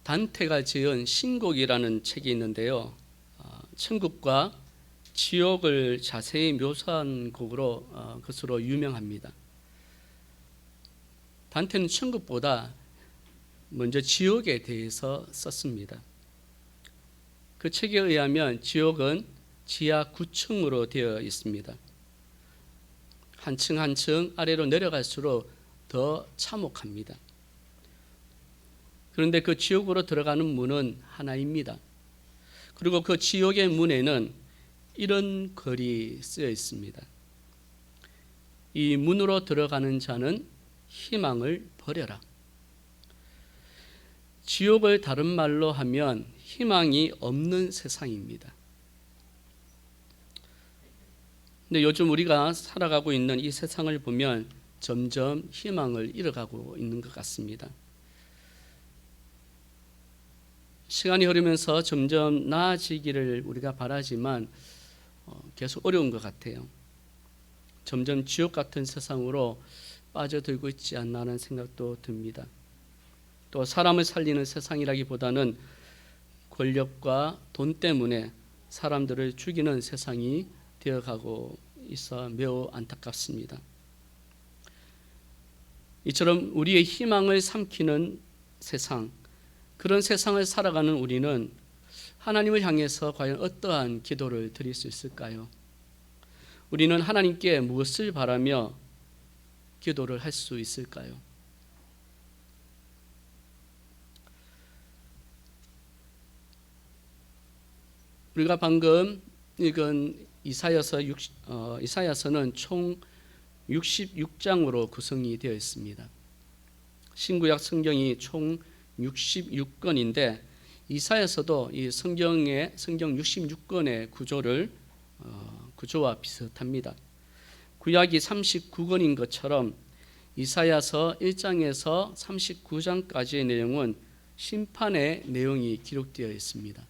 단테가 지은 신곡이라는 책이 있는데요. 천국과 지옥을 자세히 묘사한 곡으로 것으로 유명합니다. 단테는 천국보다 먼저 지옥에 대해서 썼습니다. 그 책에 의하면 지옥은 지하 9층으로 되어 있습니다. 한 층 한 층 아래로 내려갈수록 더 참혹합니다. 그런데 그 지옥으로 들어가는 문은 하나입니다. 그리고 그 지옥의 문에는 이런 글이 쓰여 있습니다. 이 문으로 들어가는 자는 희망을 버려라. 지옥을 다른 말로 하면 희망이 없는 세상입니다. 근데 요즘 우리가 살아가고 있는 이 세상을 보면 점점 희망을 잃어가고 있는 것 같습니다. 시간이 흐르면서 점점 나아지기를 우리가 바라지만 계속 어려운 것 같아요. 점점 지옥 같은 세상으로 빠져들고 있지 않나 하는 생각도 듭니다. 또 사람을 살리는 세상이라기보다는 권력과 돈 때문에 사람들을 죽이는 세상이 되어가고 있어 매우 안타깝습니다. 이처럼 우리의 희망을 삼키는 세상, 그런 세상을 살아가는 우리는 하나님을 향해서 과연 어떠한 기도를 드릴 수 있을까요? 우리는 하나님께 무엇을 바라며 기도를 할 수 있을까요? 우리가 방금 읽은 이사야서는 총 66장으로 구성이 되어 있습니다. 신구약 성경이 총 66권인데 이사야서도 이 성경 66권의 구조와 비슷합니다. 구약이 39권인 것처럼 이사야서 1장에서 39장까지의 내용은 심판의 내용이 기록되어 있습니다.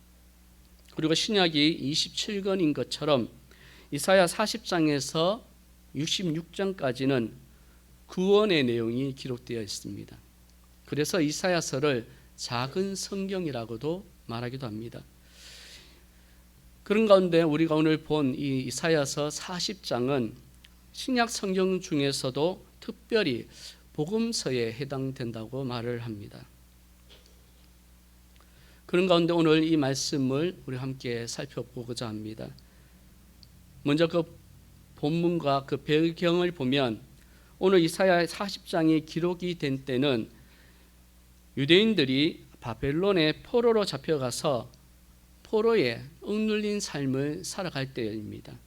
그리고 신약이 27권인 것처럼 이사야 40장에서 66장까지는 구원의 내용이 기록되어 있습니다. 그래서 이사야서를 작은 성경이라고도 말하기도 합니다. 그런 가운데 우리가 오늘 본 이 이사야서 40장은 신약 성경 중에서도 특별히 복음서에 해당된다고 말을 합니다. 그런 가운데 오늘 이 말씀을 우리 함께 살펴보고자 합니다. 먼저 그 본문과 그 배경을 보면 오늘 이사야 40장이 기록이 된 때는 유대인들이 바벨론의 포로로 잡혀가서 포로에 억눌린 삶을 살아갈 때입니다.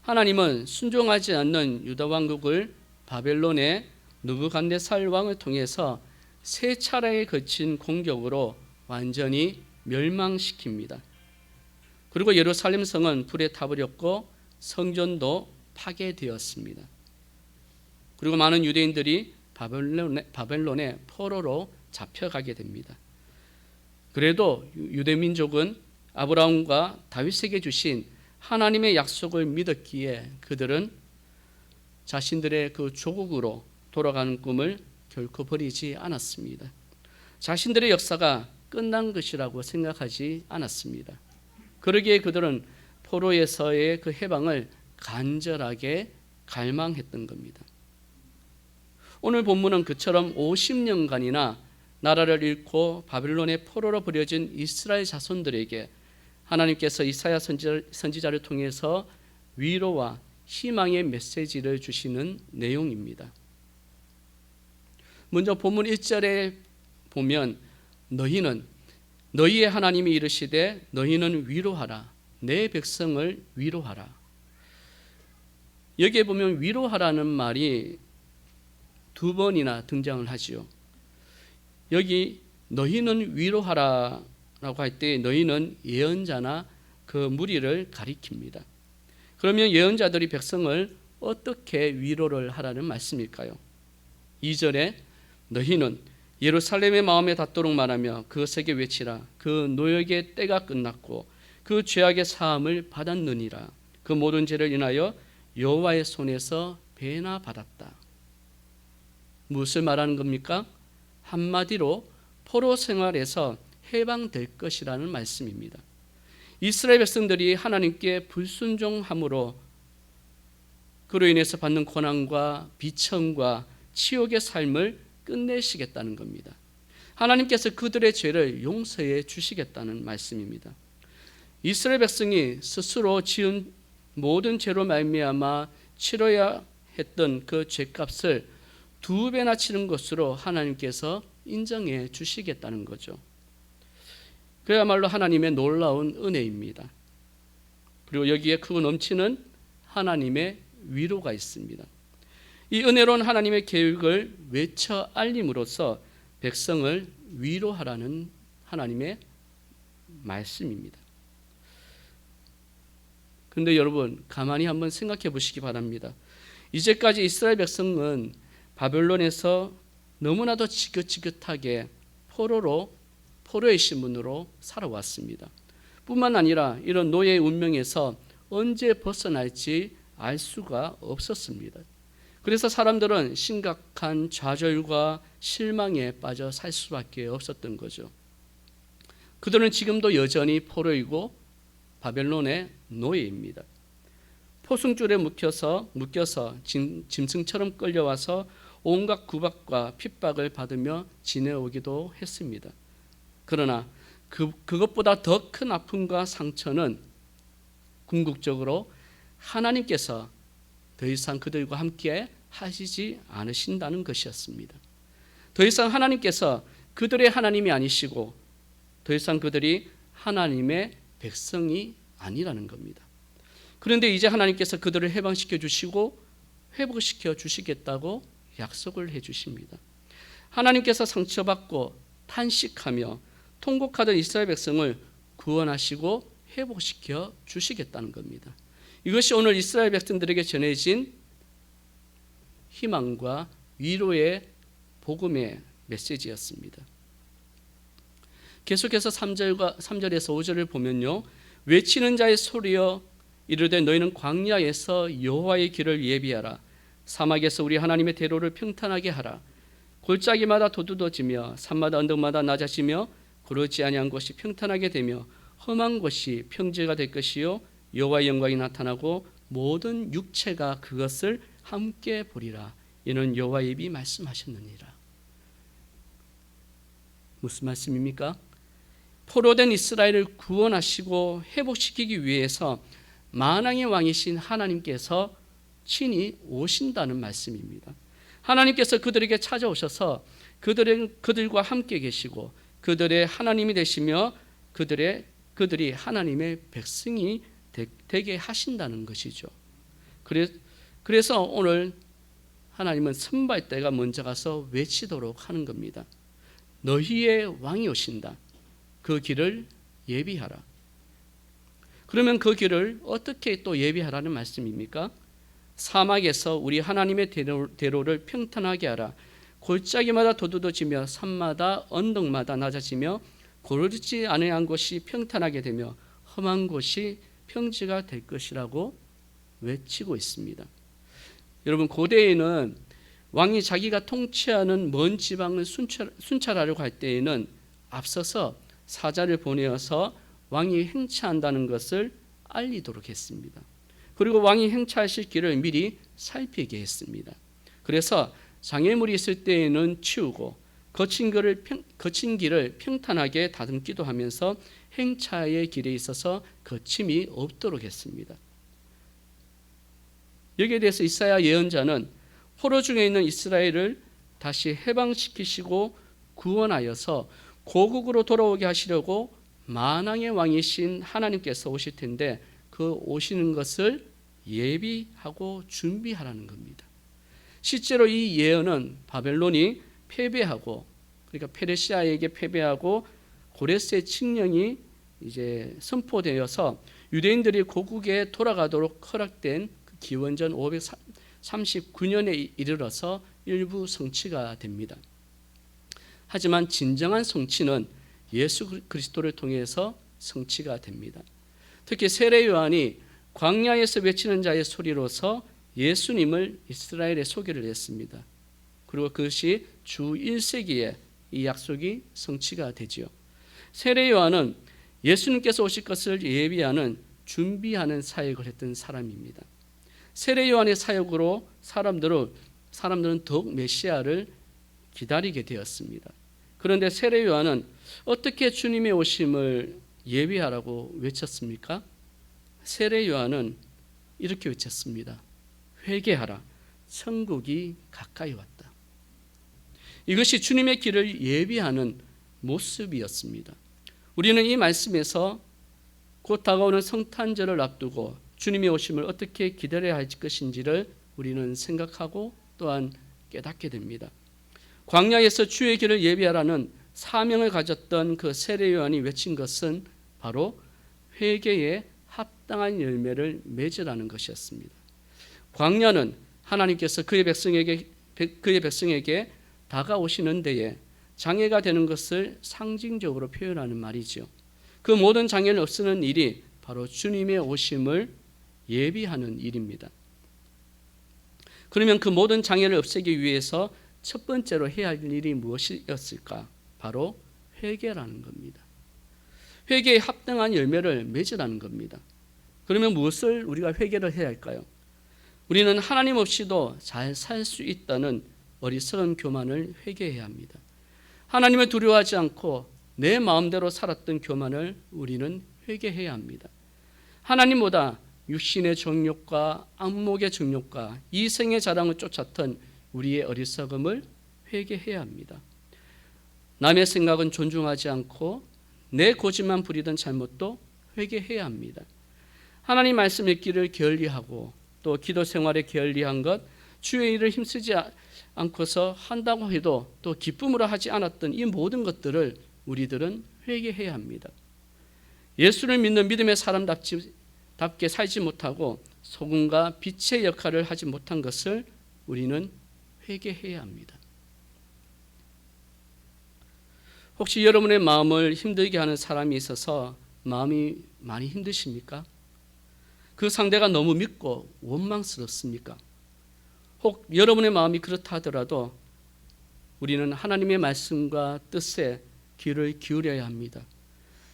하나님은 순종하지 않는 유다 왕국을 바벨론의 느부갓네살 왕을 통해서 세 차례에 거친 공격으로 완전히 멸망시킵니다. 그리고 예루살렘 성은 불에 타버렸고 성전도 파괴되었습니다. 그리고 많은 유대인들이 바벨론의 포로로 잡혀가게 됩니다. 그래도 유대민족은 아브라함과 다윗에게 주신 하나님의 약속을 믿었기에 그들은 자신들의 그 조국으로 돌아가는 꿈을 결코 버리지 않았습니다. 자신들의 역사가 끝난 것이라고 생각하지 않았습니다. 그러기에 그들은 포로에서의 그 해방을 간절하게 갈망했던 겁니다. 오늘 본문은 그처럼 50년간이나 나라를 잃고 바벨론의 포로로 버려진 이스라엘 자손들에게 하나님께서 이사야 선지자를 통해서 위로와 희망의 메시지를 주시는 내용입니다. 먼저 본문 1절에 보면 너희의 하나님이 이르시되 너희는 위로하라. 내 백성을 위로하라. 여기에 보면 위로하라는 말이 두 번이나 등장을 하지요. 여기 너희는 위로하라라고 할 때 너희는 예언자나 그 무리를 가리킵니다. 그러면 예언자들이 백성을 어떻게 위로를 하라는 말씀일까요? 2절에 너희는 예루살렘의 마음에 닿도록 말하며 그것에게 외치라. 그 노역의 때가 끝났고 그 죄악의 사함을 받았느니라. 그 모든 죄를 인하여 여호와의 손에서 배나 받았다. 무엇을 말하는 겁니까? 한마디로 포로 생활에서 해방될 것이라는 말씀입니다. 이스라엘 백성들이 하나님께 불순종함으로 그로 인해서 받는 고난과 비천과 치욕의 삶을 끝내시겠다는 겁니다. 하나님께서 그들의 죄를 용서해 주시겠다는 말씀입니다. 이스라엘 백성이 스스로 지은 모든 죄로 말미암아 치러야 했던 그 죄값을 2배나 치른 것으로 하나님께서 인정해 주시겠다는 거죠. 그야말로 하나님의 놀라운 은혜입니다. 그리고 여기에 크고 넘치는 하나님의 위로가 있습니다. 이 은혜로운 하나님의 계획을 외쳐 알림으로써 백성을 위로하라는 하나님의 말씀입니다. 그런데 여러분, 가만히 한번 생각해 보시기 바랍니다. 이제까지 이스라엘 백성은 바벨론에서 너무나도 지긋지긋하게 포로의 신분으로 살아왔습니다. 뿐만 아니라 이런 노예의 운명에서 언제 벗어날지 알 수가 없었습니다. 그래서 사람들은 심각한 좌절과 실망에 빠져 살 수밖에 없었던 거죠. 그들은 지금도 여전히 포로이고 바벨론의 노예입니다. 포승줄에 묶여서 짐승처럼 끌려와서 온갖 구박과 핍박을 받으며 지내오기도 했습니다. 그러나 그것보다 더 큰 아픔과 상처는 궁극적으로 하나님께서 더 이상 그들과 함께 하시지 않으신다는 것이었습니다. 더 이상 하나님께서 그들의 하나님이 아니시고 더 이상 그들이 하나님의 백성이 아니라는 겁니다. 그런데 이제 하나님께서 그들을 해방시켜 주시고 회복시켜 주시겠다고 약속을 해 주십니다. 하나님께서 상처받고 탄식하며 통곡하던 이스라엘 백성을 구원하시고 회복시켜 주시겠다는 겁니다. 이것이 오늘 이스라엘 백성들에게 전해진 희망과 위로의 복음의 메시지였습니다. 계속해서 3절에서 5절을 보면요, 외치는 자의 소리여 이르되 너희는 광야에서 여호와의 길을 예비하라. 사막에서 우리 하나님의 대로를 평탄하게 하라. 골짜기마다 도두어지며 산마다 언덕마다 낮아지며 그렇지 아니한 곳이 평탄하게 되며 험한 곳이 평지가 될 것이요 여호와의 영광이 나타나고 모든 육체가 그것을 함께 보리라. 이는 여호와의 입이 말씀하셨느니라. 무슨 말씀입니까? 포로된 이스라엘을 구원하시고 회복시키기 위해서 만왕의 왕이신 하나님께서 친히 오신다는 말씀입니다. 하나님께서 그들에게 찾아오셔서 그들과 함께 계시고 그들의 하나님이 되시며 그들이 하나님의 백성이 되게 하신다는 것이죠. 그래서 오늘 하나님은 선발대가 먼저 가서 외치도록 하는 겁니다. 너희의 왕이 오신다. 그 길을 예비하라. 그러면 그 길을 어떻게 또 예비하라는 말씀입니까? 사막에서 우리 하나님의 대로를 평탄하게 하라. 골짜기마다 도두어지며 산마다 언덕마다 낮아지며 고르지 아니한 곳이 평탄하게 되며 험한 곳이 평지가 될 것이라고 외치고 있습니다. 여러분, 고대에는 왕이 자기가 통치하는 먼 지방을 순찰하려고 할 때에는 앞서서 사자를 보내어서 왕이 행차한다는 것을 알리도록 했습니다. 그리고 왕이 행차하실 길을 미리 살피게 했습니다. 그래서 장애물이 있을 때에는 치우고 거친 길을 평탄하게 다듬기도 하면서 행차의 길에 있어서 거침이 없도록 했습니다. 여기에 대해서 이사야 예언자는 포로 중에 있는 이스라엘을 다시 해방시키시고 구원하여서 고국으로 돌아오게 하시려고 만왕의 왕이신 하나님께서 오실 텐데 그 오시는 것을 예비하고 준비하라는 겁니다. 실제로 이 예언은 바벨론이 패배하고, 그러니까 페르시아에게 패배하고 고레스의 칙령이 이제 선포되어서 유대인들이 고국에 돌아가도록 허락된 기원전 539년에 이르러서 일부 성취가 됩니다. 하지만 진정한 성취는 예수 그리스도를 통해서 성취가 됩니다. 특히 세례 요한이 광야에서 외치는 자의 소리로서 예수님을 이스라엘에 소개를 했습니다. 그리고 그것이 주 1세기에 이 약속이 성취가 되지요. 세례 요한은 예수님께서 오실 것을 예비하는 준비하는 사역을 했던 사람입니다. 세례 요한의 사역으로 사람들은 더욱 메시아를 기다리게 되었습니다. 그런데 세례 요한은 어떻게 주님의 오심을 예비하라고 외쳤습니까? 세례 요한은 이렇게 외쳤습니다. 회개하라, 천국이 가까이 왔다. 이것이 주님의 길을 예비하는 모습이었습니다. 우리는 이 말씀에서 곧 다가오는 성탄절을 앞두고 주님의 오심을 어떻게 기다려야 할 것인지를 우리는 생각하고 또한 깨닫게 됩니다. 광야에서 주의 길을 예비하라는 사명을 가졌던 그 세례 요한이 외친 것은 바로 회개에 합당한 열매를 맺으라는 것이었습니다. 광야는 하나님께서 그의 백성에게 다가오시는 데에 장애가 되는 것을 상징적으로 표현하는 말이죠. 그 모든 장애를 없애는 일이 바로 주님의 오심을 예비하는 일입니다. 그러면 그 모든 장애를 없애기 위해서 첫 번째로 해야 할 일이 무엇이었을까? 바로 회개라는 겁니다. 회개에 합당한 열매를 맺으라는 겁니다. 그러면 무엇을 우리가 회개를 해야 할까요? 우리는 하나님 없이도 잘 살 수 있다는 어리석은 교만을 회개해야 합니다. 하나님을 두려워하지 않고 내 마음대로 살았던 교만을 우리는 회개해야 합니다. 하나님보다 육신의 정욕과 안목의 정욕과 이생의 자랑을 쫓았던 우리의 어리석음을 회개해야 합니다. 남의 생각은 존중하지 않고 내 고집만 부리던 잘못도 회개해야 합니다. 하나님 말씀 읽기를 게을리하고 또 기도 생활에 게을리한 것, 주의 일을 힘쓰지 않고서 한다고 해도 또 기쁨으로 하지 않았던 이 모든 것들을 우리들은 회개해야 합니다. 예수를 믿는 믿음의 사람답게 살지 못하고 소금과 빛의 역할을 하지 못한 것을 우리는 회개해야 합니다. 혹시 여러분의 마음을 힘들게 하는 사람이 있어서 마음이 많이 힘드십니까? 그 상대가 너무 밉고 원망스럽습니까? 혹 여러분의 마음이 그렇다 하더라도 우리는 하나님의 말씀과 뜻에 귀를 기울여야 합니다.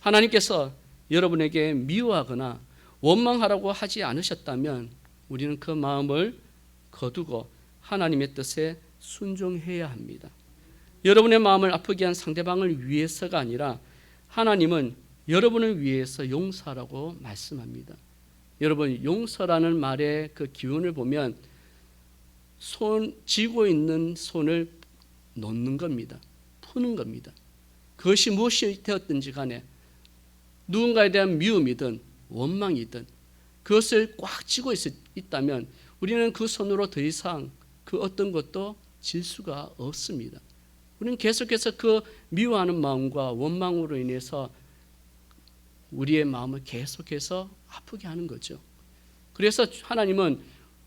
하나님께서 여러분에게 미워하거나 원망하라고 하지 않으셨다면 우리는 그 마음을 거두고 하나님의 뜻에 순종해야 합니다. 여러분의 마음을 아프게 한 상대방을 위해서가 아니라 하나님은 여러분을 위해서 용서하라고 말씀합니다. 여러분, 용서라는 말의 그 기운을 보면 쥐고 있는 손을 놓는 겁니다. 푸는 겁니다. 그것이 무엇이 되었든지 간에 누군가에 대한 미움이든 원망이든 그것을 꽉 쥐고 있다면 우리는 그 손으로 더 이상 그 어떤 것도 질 수가 없습니다. 우리는 계속해서 그 미워하는 마음과 원망으로 인해서 우리의 마음을 계속해서 아프게 하는 거죠. 그래서 하나님은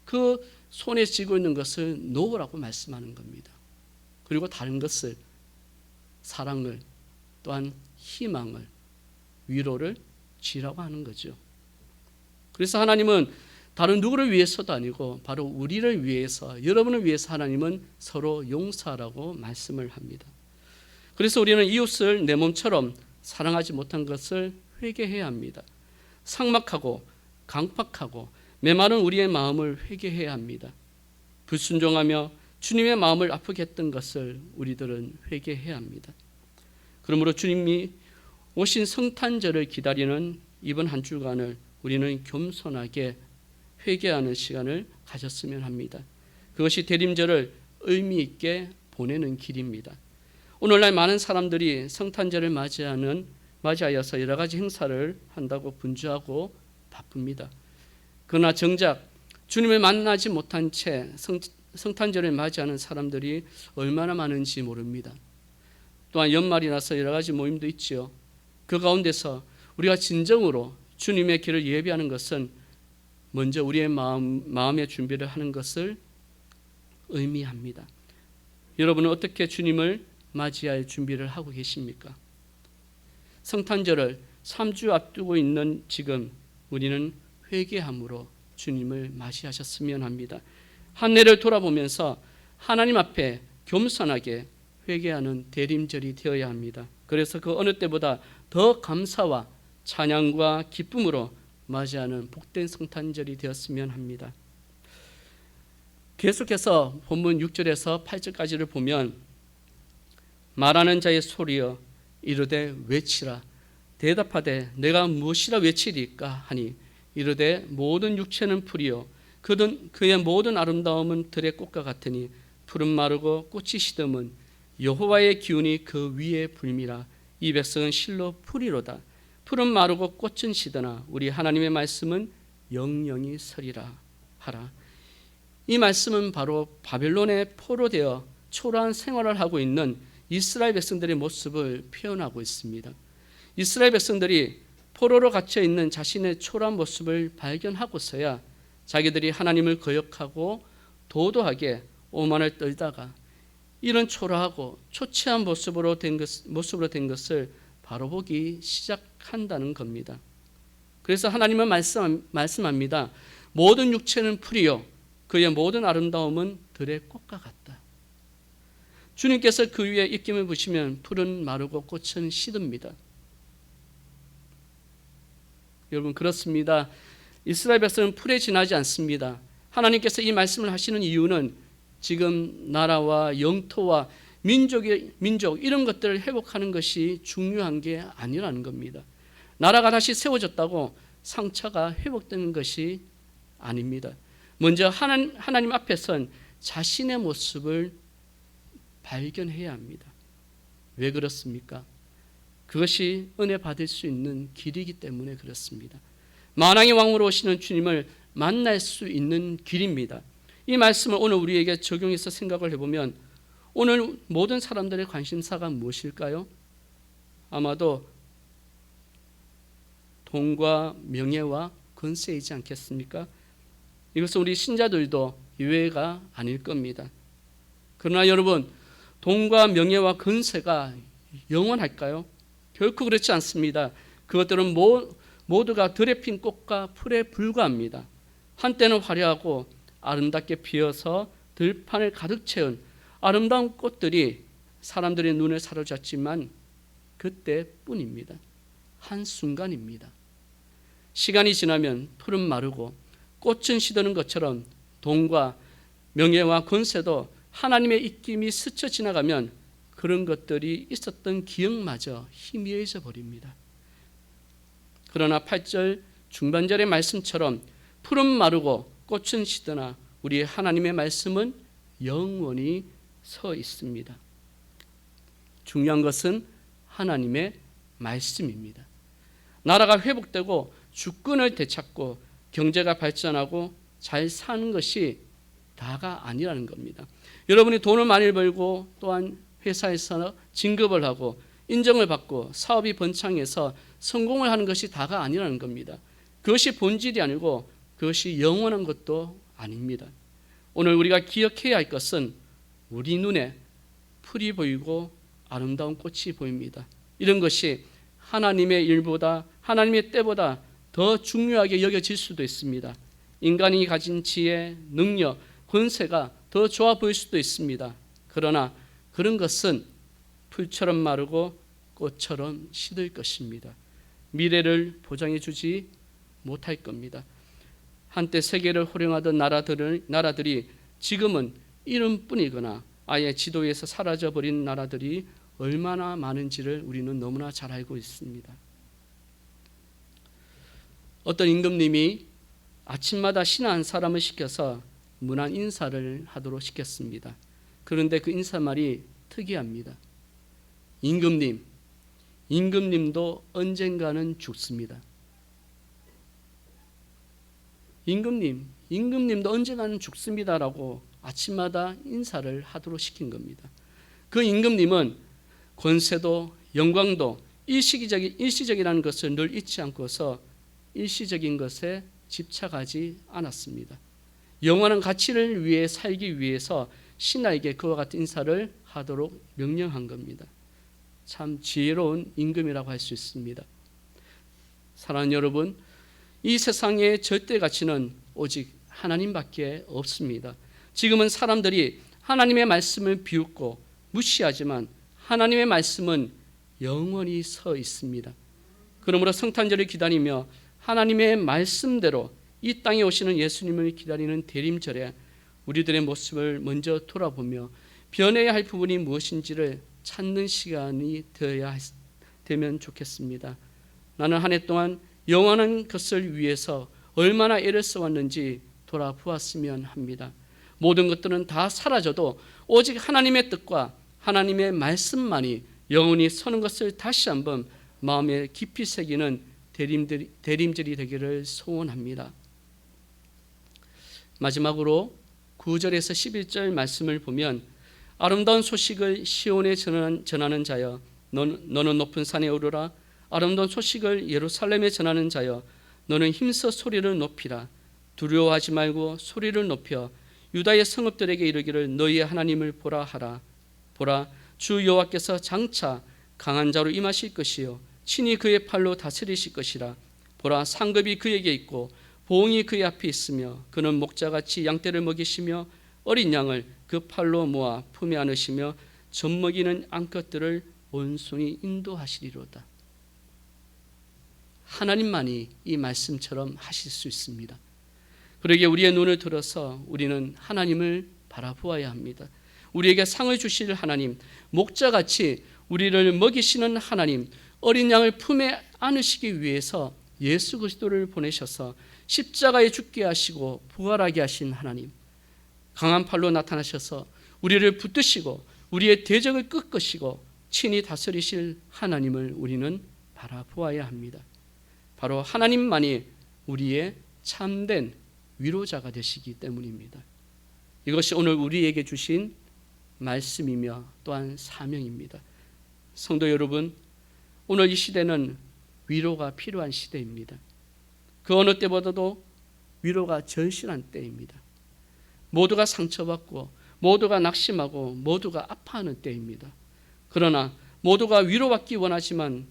그 손에 쥐고 있는 것을 놓으라고 말씀하는 겁니다. 그리고 다른 것을, 사랑을, 또한 희망을, 위로를 쥐라고 하는 거죠. 그래서 하나님은 다른 누구를 위해서도 아니고 바로 우리를 위해서, 여러분을 위해서 하나님은 서로 용서하라고 말씀을 합니다. 그래서 우리는 이웃을 내 몸처럼 사랑하지 못한 것을 회개해야 합니다. 삭막하고 강팍하고 메마른 우리의 마음을 회개해야 합니다. 불순종하며 주님의 마음을 아프게 했던 것을 우리들은 회개해야 합니다. 그러므로 주님이 오신 성탄절을 기다리는 이번 한 주간을 우리는 겸손하게 회개하는 시간을 가졌으면 합니다. 그것이 대림절을 의미 있게 보내는 길입니다. 오늘날 많은 사람들이 성탄절을 맞이하여서 여러 가지 행사를 한다고 분주하고 바쁩니다. 그러나 정작 주님을 만나지 못한 채 성탄절을 맞이하는 사람들이 얼마나 많은지 모릅니다. 또한 연말이라서 여러 가지 모임도 있지요. 그 가운데서 우리가 진정으로 주님의 길을 예비하는 것은 먼저 우리의 마음의 준비를 하는 것을 의미합니다. 여러분은 어떻게 주님을 맞이할 준비를 하고 계십니까? 성탄절을 3주 앞두고 있는 지금 우리는 회개함으로 주님을 맞이하셨으면 합니다. 한 해를 돌아보면서 하나님 앞에 겸손하게 회개하는 대림절이 되어야 합니다. 그래서 그 어느 때보다 더 감사와 찬양과 기쁨으로 맞이하는 복된 성탄절이 되었으면 합니다. 계속해서 본문 6절에서 8절까지를 보면 말하는 자의 소리여 이르되 외치라 대답하되 내가 무엇이라 외치리까 하니 이르되 모든 육체는 풀이요 그의 모든 아름다움은 들의 꽃과 같으니 풀은 마르고 꽃이 시듬은 여호와의 기운이 그 위에 불미라. 이 백성은 실로 풀이로다. 풀은 마르고 꽃은 시드나 우리 하나님의 말씀은 영영이 서리라 하라. 이 말씀은 바로 바벨론에 포로되어 초라한 생활을 하고 있는 이스라엘 백성들의 모습을 표현하고 있습니다. 이스라엘 백성들이 포로로 갇혀 있는 자신의 초라한 모습을 발견하고서야 자기들이 하나님을 거역하고 도도하게 오만을 떨다가 이런 초라하고 초췌한 모습으로 된 것을 바로 보기 시작한다는 겁니다. 그래서 하나님은 말씀합니다. 모든 육체는 풀이요 그의 모든 아름다움은 들의 꽃과 같다. 주님께서 그 위에 입김을 부시면 풀은 마르고 꽃은 시듭니다. 여러분 그렇습니다. 이스라엘 백성은 풀에 지나지 않습니다. 하나님께서 이 말씀을 하시는 이유는 지금 나라와 영토와 민족 이런 것들을 회복하는 것이 중요한 게 아니라는 겁니다. 나라가 다시 세워졌다고 상처가 회복되는 것이 아닙니다. 먼저 하나님 앞에선 자신의 모습을 발견해야 합니다. 왜 그렇습니까? 그것이 은혜 받을 수 있는 길이기 때문에 그렇습니다. 만왕의 왕으로 오시는 주님을 만날 수 있는 길입니다. 이 말씀을 오늘 우리에게 적용해서 생각을 해보면 오늘 모든 사람들의 관심사가 무엇일까요? 아마도 돈과 명예와 권세이지 않겠습니까? 이것은 우리 신자들도 예외가 아닐 겁니다. 그러나 여러분, 돈과 명예와 권세가 영원할까요? 결코 그렇지 않습니다. 그것들은 모두가 들에 핀 꽃과 풀에 불과합니다. 한때는 화려하고 아름답게 피어서 들판을 가득 채운 아름다운 꽃들이 사람들의 눈을 사로잡지만 그때뿐입니다. 한순간입니다. 시간이 지나면 풀은 마르고 꽃은 시드는 것처럼 돈과 명예와 권세도 하나님의 입김이 스쳐 지나가면 그런 것들이 있었던 기억마저 희미해져 버립니다. 그러나 8절 중반절의 말씀처럼 풀은 마르고 꽃은 시드나 우리 하나님의 말씀은 영원히 서 있습니다. 중요한 것은 하나님의 말씀입니다. 나라가 회복되고 주권을 되찾고 경제가 발전하고 잘 사는 것이 다가 아니라는 겁니다. 여러분이 돈을 많이 벌고 또한 회사에서 진급을 하고 인정을 받고 사업이 번창해서 성공을 하는 것이 다가 아니라는 겁니다. 그것이 본질이 아니고 그것이 영원한 것도 아닙니다. 오늘 우리가 기억해야 할 것은 우리 눈에 풀이 보이고 아름다운 꽃이 보입니다. 이런 것이 하나님의 일보다 하나님의 때보다 더 중요하게 여겨질 수도 있습니다. 인간이 가진 지혜, 능력, 권세가 더 좋아 보일 수도 있습니다. 그러나 그런 것은 풀처럼 마르고 꽃처럼 시들 것입니다. 미래를 보장해 주지 못할 겁니다. 한때 세계를 호령하던 나라들이 지금은 이름뿐이거나 아예 지도에서 사라져버린 나라들이 얼마나 많은지를 우리는 너무나 잘 알고 있습니다. 어떤 임금님이 아침마다 신하 한 사람을 시켜서 문안 인사를 하도록 시켰습니다. 그런데 그 인사말이 특이합니다. 임금님도 언젠가는 죽습니다. 임금님도 언젠가는 죽습니다라고 아침마다 인사를 하도록 시킨 겁니다. 그 임금님은 권세도 영광도 일시적이라는 것을 늘 잊지 않고서 일시적인 것에 집착하지 않았습니다. 영원한 가치를 위해 살기 위해서 신하에게 그와 같은 인사를 하도록 명령한 겁니다. 참 지혜로운 임금이라고 할 수 있습니다. 사랑하는 여러분, 이 세상의 절대 가치는 오직 하나님밖에 없습니다. 지금은 사람들이 하나님의 말씀을 비웃고 무시하지만 하나님의 말씀은 영원히 서 있습니다. 그러므로 성탄절을 기다리며 하나님의 말씀대로 이 땅에 오시는 예수님을 기다리는 대림절에 우리들의 모습을 먼저 돌아보며 변해야 할 부분이 무엇인지를 찾는 시간이 되면 좋겠습니다. 나는 한 해 동안 영원한 것을 위해서 얼마나 애를 써왔는지 돌아보았으면 합니다. 모든 것들은 다 사라져도 오직 하나님의 뜻과 하나님의 말씀만이 영원히 서는 것을 다시 한번 마음에 깊이 새기는 대림절이 되기를 소원합니다. 마지막으로 9절에서 11절 말씀을 보면 아름다운 소식을 시온에 전하는 자여 너는 높은 산에 오르라. 아름다운 소식을 예루살렘에 전하는 자여 너는 힘써 소리를 높이라. 두려워하지 말고 소리를 높여 유다의 성읍들에게 이르기를 너희의 하나님을 보라 하라. 보라, 주 여호와께서 장차 강한 자로 임하실 것이요 친히 그의 팔로 다스리실 것이라. 보라, 상급이 그에게 있고 보응이 그의 앞에 있으며 그는 목자같이 양떼를 먹이시며 어린 양을 그 팔로 모아 품에 안으시며 젖먹이는 암컷들을 온송이 인도하시리로다. 하나님만이 이 말씀처럼 하실 수 있습니다. 그러기에 우리의 눈을 들어서 우리는 하나님을 바라보아야 합니다. 우리에게 상을 주실 하나님, 목자같이 우리를 먹이시는 하나님, 어린 양을 품에 안으시기 위해서 예수 그리스도를 보내셔서 십자가에 죽게 하시고 부활하게 하신 하나님, 강한 팔로 나타나셔서 우리를 붙드시고 우리의 대적을 꺾으시고 친히 다스리실 하나님을 우리는 바라보아야 합니다. 바로 하나님만이 우리의 참된 위로자가 되시기 때문입니다. 이것이 오늘 우리에게 주신 말씀이며 또한 사명입니다. 성도 여러분, 오늘 이 시대는 위로가 필요한 시대입니다. 그 어느 때보다도 위로가 절실한 때입니다. 모두가 상처받고 모두가 낙심하고 모두가 아파하는 때입니다. 그러나 모두가 위로받기 원하지만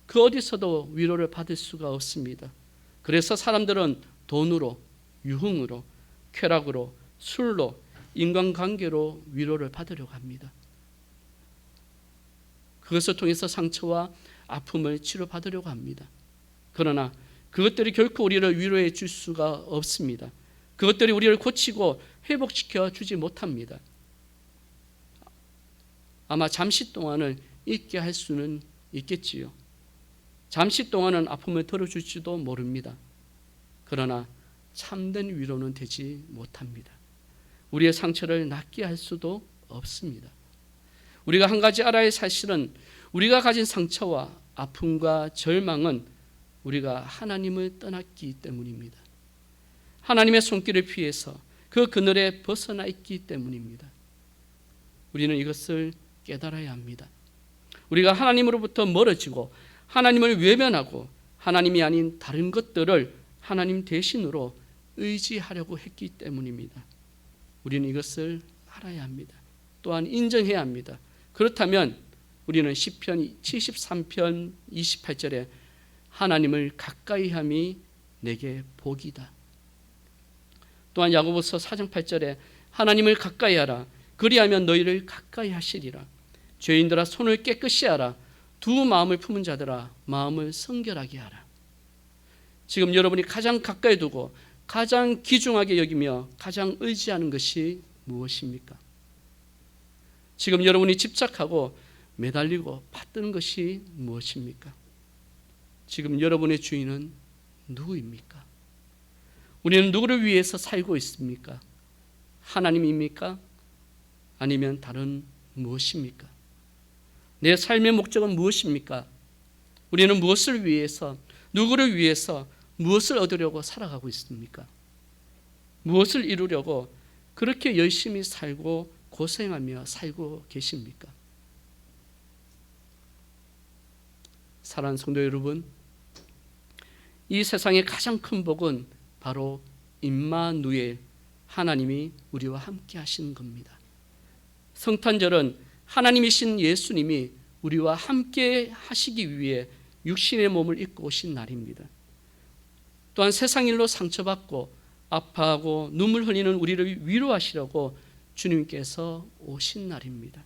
그 어디서도 위로를 받을 수가 없습니다. 그래서 사람들은 돈으로, 유흥으로, 쾌락으로, 술로, 인간관계로 위로를 받으려고 합니다. 그것을 통해서 상처와 아픔을 치료받으려고 합니다. 그러나 그것들이 결코 우리를 위로해 줄 수가 없습니다. 그것들이 우리를 고치고 회복시켜 주지 못합니다. 아마 잠시 동안을 잊게 할 수는 있겠지요. 잠시 동안은 아픔을 덜어줄지도 모릅니다. 그러나 참된 위로는 되지 못합니다. 우리의 상처를 낫게 할 수도 없습니다. 우리가 한 가지 알아야 할 사실은 우리가 가진 상처와 아픔과 절망은 우리가 하나님을 떠났기 때문입니다. 하나님의 손길을 피해서 그 그늘에 벗어나 있기 때문입니다. 우리는 이것을 깨달아야 합니다. 우리가 하나님으로부터 멀어지고 하나님을 외면하고 하나님이 아닌 다른 것들을 하나님 대신으로 의지하려고 했기 때문입니다. 우리는 이것을 알아야 합니다. 또한 인정해야 합니다. 그렇다면 우리는 시편 73편 28절에 하나님을 가까이함이 내게 복이다. 또한 야고보서 4장 8절에 하나님을 가까이하라. 그리하면 너희를 가까이 하시리라. 죄인들아 손을 깨끗이 하라. 두 마음을 품은 자들아 마음을 성결하게 하라. 지금 여러분이 가장 가까이 두고 가장 귀중하게 여기며 가장 의지하는 것이 무엇입니까? 지금 여러분이 집착하고 매달리고 받드는 것이 무엇입니까? 지금 여러분의 주인은 누구입니까? 우리는 누구를 위해서 살고 있습니까? 하나님입니까? 아니면 다른 무엇입니까? 내 삶의 목적은 무엇입니까? 우리는 무엇을 위해서, 누구를 위해서, 무엇을 얻으려고 살아가고 있습니까? 무엇을 이루려고 그렇게 열심히 살고 고생하며 살고 계십니까? 사랑하는 성도 여러분, 이 세상의 가장 큰 복은 바로 임마누엘, 하나님이 우리와 함께 하시는 겁니다. 성탄절은 하나님이신 예수님이 우리와 함께 하시기 위해 육신의 몸을 입고 오신 날입니다. 또한 세상 일로 상처받고 아파하고 눈물 흘리는 우리를 위로하시려고 주님께서 오신 날입니다.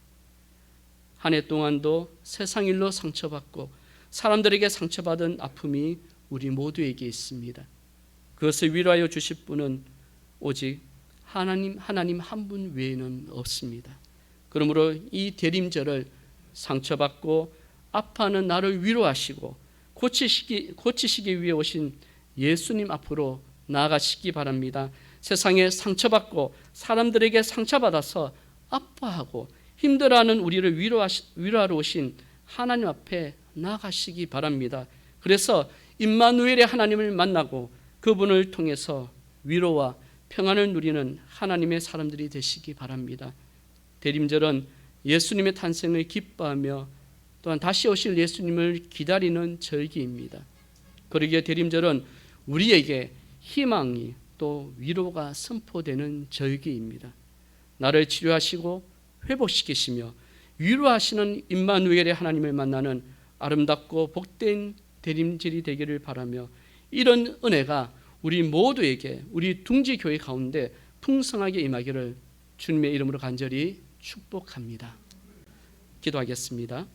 한 해 동안도 세상 일로 상처받고 사람들에게 상처받은 아픔이 우리 모두에게 있습니다. 그것을 위로하여 주실 분은 오직 하나님 한 분 외에는 없습니다. 그러므로 이 대림절을 상처받고 아파하는 나를 위로하시고 고치시기 위해 오신 예수님 앞으로 나아가시기 바랍니다. 세상에 상처받고 사람들에게 상처받아서 아파하고 힘들어하는 우리를 위로하러 오신 하나님 앞에 나아가시기 바랍니다. 그래서 임마누엘의 하나님을 만나고 그분을 통해서 위로와 평안을 누리는 하나님의 사람들이 되시기 바랍니다. 대림절은 예수님의 탄생을 기뻐하며 또한 다시 오실 예수님을 기다리는 절기입니다. 그러기에 대림절은 우리에게 희망이 또 위로가 선포되는 절기입니다. 나를 치료하시고 회복시키시며 위로하시는 임마누엘의 하나님을 만나는 아름답고 복된 대림절이 되기를 바라며 이런 은혜가 우리 모두에게 우리 둥지교회 가운데 풍성하게 임하기를 주님의 이름으로 간절히 축복합니다. 기도하겠습니다.